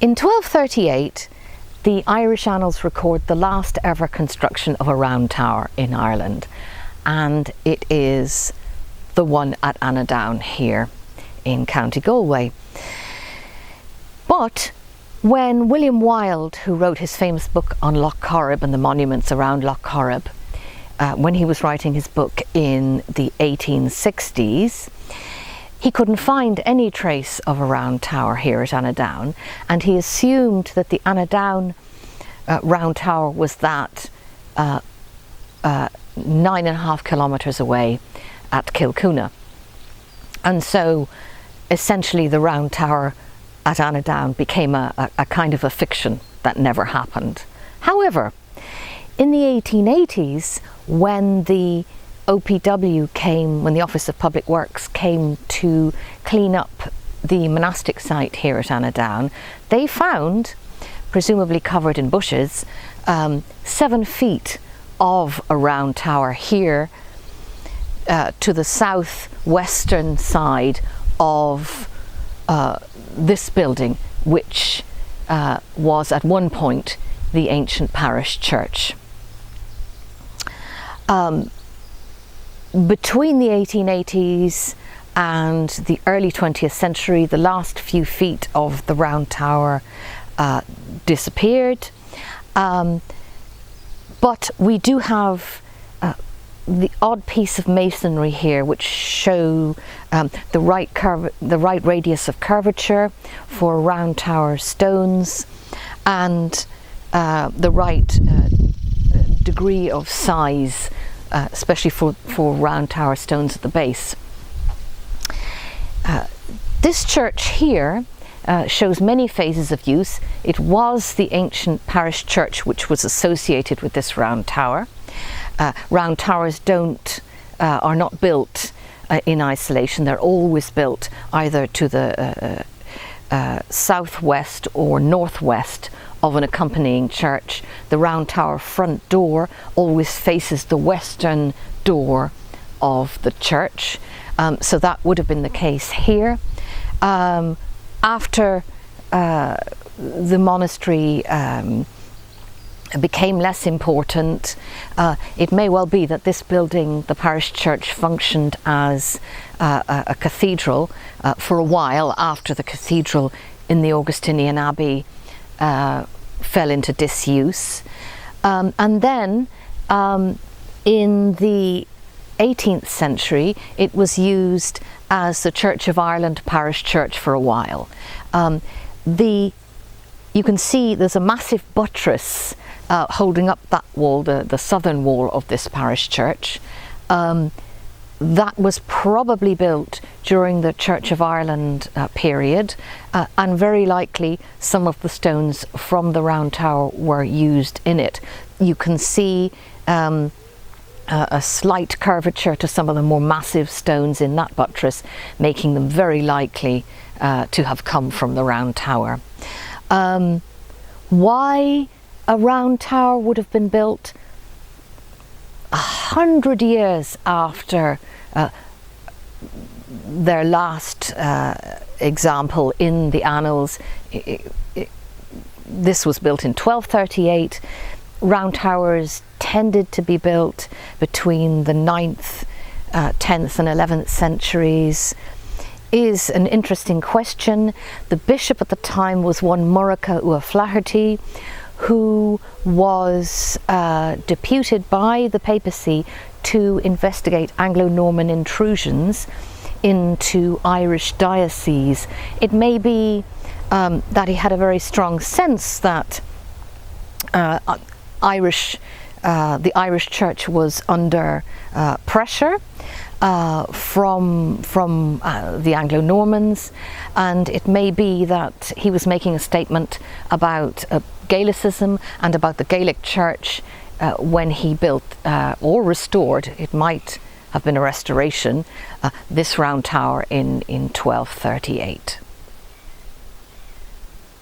In 1238, the Irish Annals record the last ever construction of a round tower in Ireland, and it is the one at Annaghdown here in County Galway. But when William Wilde, who wrote his famous book on Lough Corrib and the monuments around Lough Corrib, when he was writing his book in the 1860s, he couldn't find any trace of a round tower here at Annaghdown, and he assumed that the Annaghdown round tower was that 9.5 kilometres away at Kilcoona. And so essentially the round tower at Annaghdown became a kind of a fiction that never happened. However, in the 1880s, when the OPW came, when the Office of Public Works came to clean up the monastic site here at Annaghdown, they found, presumably covered in bushes, 7 feet of a round tower here to the southwestern side of this building, which was at one point the ancient parish church. Between the 1880s and the early 20th century, the last few feet of the round tower disappeared, but we do have the odd piece of masonry here which show the right radius of curvature for round tower stones and the right degree of size, especially for round tower stones at the base. This church here shows many phases of use. It was the ancient parish church which was associated with this round tower. Round towers are not built in isolation. They're always built either to the southwest or northwest of an accompanying church. The round tower front door always faces the western door of the church, so that would have been the case here. After the monastery became less important, it may well be that this building, the parish church, functioned as a cathedral for a while after the cathedral in the Augustinian Abbey fell into disuse. And then in the 18th century it was used as the Church of Ireland parish church for a while. You can see there's a massive buttress holding up that wall, the southern wall of this parish church. That was probably built during the Church of Ireland period, and very likely some of the stones from the round tower were used in it. You can see a slight curvature to some of the more massive stones in that buttress, making them very likely to have come from the round tower. Why a round tower would have been built 100 years after their last example in the annals. This was built in 1238. Round towers tended to be built between the 9th, 10th and 11th centuries. Is an interesting question. The bishop at the time was one Murracha Ua Flaherty, who was deputed by the papacy to investigate Anglo-Norman intrusions into Irish dioceses. It may be that he had a very strong sense that the Irish Church was under pressure from the Anglo-Normans, and it may be that he was making a statement about Gaelicism and about the Gaelic Church when he built or restored, it might have been a restoration, this round tower in 1238.